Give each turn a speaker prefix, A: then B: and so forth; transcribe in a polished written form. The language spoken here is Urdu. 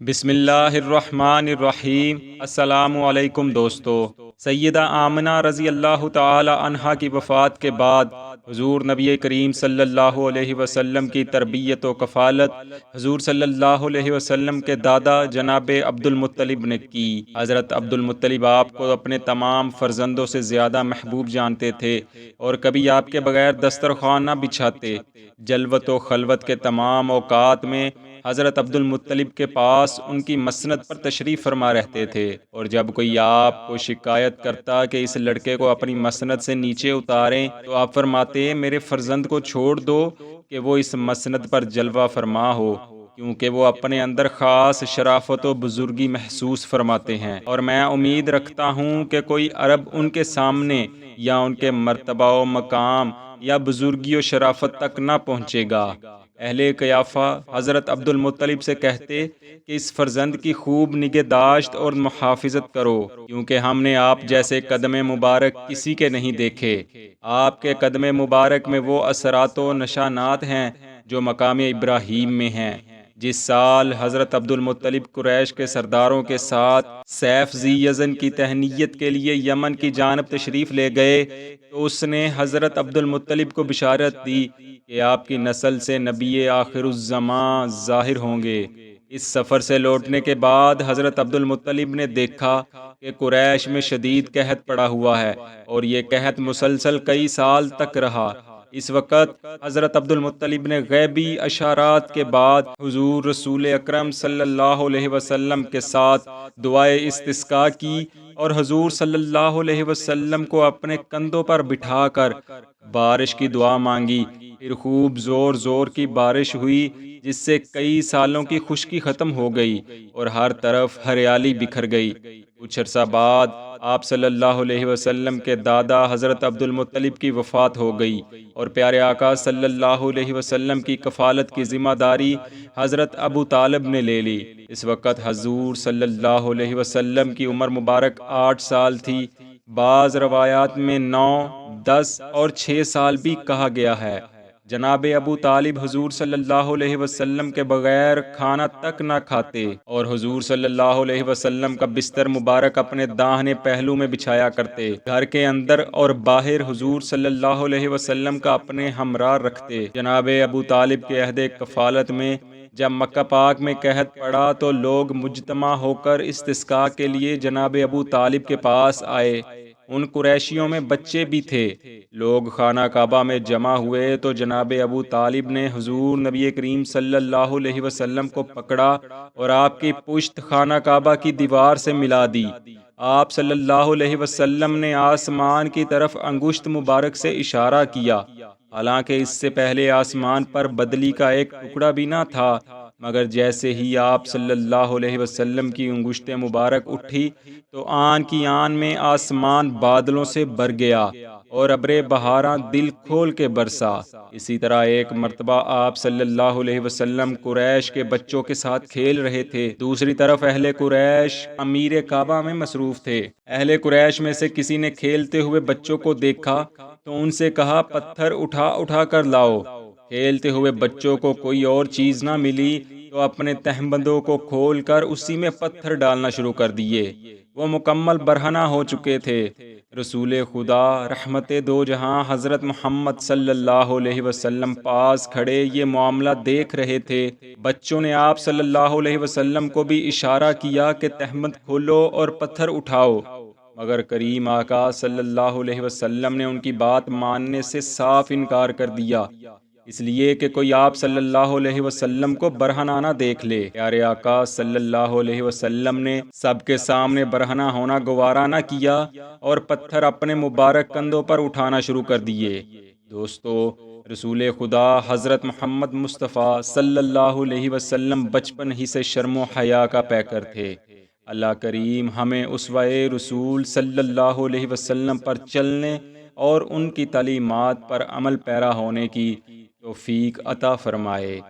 A: بسم اللہ الرحمن الرحیم۔ السلام علیکم دوستو۔ سیدہ آمنہ رضی اللہ تعالی عنہا کی وفات کے بعد حضور نبی کریم صلی اللہ علیہ وسلم کی تربیت و کفالت حضور صلی اللہ علیہ وسلم کے دادا جناب عبد المطلب نے کی۔ حضرت عبد المطلب آپ کو اپنے تمام فرزندوں سے زیادہ محبوب جانتے تھے اور کبھی آپ کے بغیر دسترخوان نہ بچھاتے۔ جلوت و خلوت کے تمام اوقات میں حضرت عبد المطلب کے پاس ان کی مسند پر تشریف فرما رہتے تھے، اور جب کوئی آپ کو شکایت کرتا کہ اس لڑکے کو اپنی مسند سے نیچے اتاریں تو آپ فرماتے میرے فرزند کو چھوڑ دو کہ وہ اس مسند پر جلوہ فرما ہو، کیونکہ وہ اپنے اندر خاص شرافت و بزرگی محسوس فرماتے ہیں، اور میں امید رکھتا ہوں کہ کوئی عرب ان کے سامنے یا ان کے مرتبہ و مقام یا بزرگی و شرافت تک نہ پہنچے گا۔ اہل قیافہ حضرت عبد المطلب سے کہتے کہ اس فرزند کی خوب نگہداشت اور محافظت کرو، کیونکہ ہم نے آپ جیسے قدم مبارک کسی کے نہیں دیکھے۔ آپ کے قدم مبارک میں وہ اثرات و نشانات ہیں جو مقام ابراہیم میں ہیں۔ جس سال حضرت عبد المطلب قریش کے سرداروں کے ساتھ سیف ذی یزن کی تہنیت کے لیے یمن کی جانب تشریف لے گئے تو اس نے حضرت عبد المطلب کو بشارت دی کہ آپ کی نسل سے نبی آخر الزمان ظاہر ہوں گے۔ اس سفر سے لوٹنے کے بعد حضرت عبد المطلب نے دیکھا کہ قریش میں شدید قحط پڑا ہوا ہے، اور یہ قحط مسلسل کئی سال تک رہا۔ اس وقت حضرت عبد المطلب نے غیبی اشارات کے بعد حضور رسول اکرم صلی اللہ علیہ وسلم کے ساتھ دعائے استسقاء کی اور حضور صلی اللہ علیہ وسلم کو اپنے کندھوں پر بٹھا کر بارش کی دعا مانگی۔ پھر خوب زور زور کی بارش ہوئی، جس سے کئی سالوں کی خشکی ختم ہو گئی اور ہر طرف ہریالی بکھر گئی۔ کچھ عرصہ بعد آپ صلی اللہ علیہ وسلم کے دادا حضرت عبد المطلب کی وفات ہو گئی، اور پیارے آقا صلی اللہ علیہ وسلم کی کفالت کی ذمہ داری حضرت ابو طالب نے لے لی۔ اس وقت حضور صلی اللہ علیہ وسلم کی عمر مبارک 8 سال تھی۔ بعض روایات میں 9، 10 اور 6 سال بھی کہا گیا ہے۔ جناب ابو طالب حضور صلی اللہ علیہ وسلم کے بغیر کھانا تک نہ کھاتے، اور حضور صلی اللہ علیہ وسلم کا بستر مبارک اپنے داہنے پہلو میں بچھایا کرتے۔ گھر کے اندر اور باہر حضور صلی اللہ علیہ وسلم کا اپنے ہمراہ رکھتے۔ جناب ابو طالب کے عہد کفالت میں جب مکہ پاک میں قحط پڑا تو لوگ مجتمع ہو کر استسقاء کے لیے جناب ابو طالب کے پاس آئے۔ ان قریشیوں میں بچے بھی تھے۔ لوگ خانہ کعبہ میں جمع ہوئے تو جناب ابو طالب نے حضور نبی کریم صلی اللہ علیہ وسلم کو پکڑا اور آپ کی پشت خانہ کعبہ کی دیوار سے ملا دی۔ آپ صلی اللہ علیہ وسلم نے آسمان کی طرف انگشت مبارک سے اشارہ کیا، حالانکہ اس سے پہلے آسمان پر بدلی کا ایک ٹکڑا بھی نہ تھا، مگر جیسے ہی آپ صلی اللہ علیہ وسلم کی انگشت مبارک اٹھی تو آن کی آن میں آسمان بادلوں سے بھر گیا اور ابر بہاراں دل کھول کے برسا۔ اسی طرح ایک مرتبہ آپ صلی اللہ علیہ وسلم قریش کے بچوں کے ساتھ کھیل رہے تھے، دوسری طرف اہل قریش امیر کعبہ میں مصروف تھے۔ اہل قریش میں سے کسی نے کھیلتے ہوئے بچوں کو دیکھا تو ان سے کہا پتھر اٹھا اٹھا کر لاؤ۔ کھیلتے ہوئے بچوں کو کوئی اور چیز نہ ملی تو اپنے تہبندوں کو کھول کر اسی میں پتھر ڈالنا شروع کر دیے۔ وہ مکمل برہنہ ہو چکے تھے۔ رسول خدا رحمت دو جہاں حضرت محمد صلی اللہ علیہ وسلم پاس کھڑے یہ معاملہ دیکھ رہے تھے۔ بچوں نے آپ صلی اللہ علیہ وسلم کو بھی اشارہ کیا کہ تہبند کھولو اور پتھر اٹھاؤ، مگر کریم آقا صلی اللہ علیہ وسلم نے ان کی بات ماننے سے صاف انکار کر دیا، اس لیے کہ کوئی آپ صلی اللہ علیہ وسلم کو برہنہ نہ دیکھ لے۔ پیارے آقا صلی اللہ علیہ وسلم نے سب کے سامنے برہنہ ہونا گوارا نہ کیا اور پتھر اپنے مبارک کندھوں پر اٹھانا شروع کر دیے۔ دوستو، رسول خدا حضرت محمد مصطفیٰ صلی اللہ علیہ وسلم بچپن ہی سے شرم و حیا کا پیکر تھے۔ اللہ کریم ہمیں اسوہ رسول صلی اللہ علیہ وسلم پر چلنے اور ان کی تعلیمات پر عمل پیرا ہونے کی توفیق عطا فرمائے۔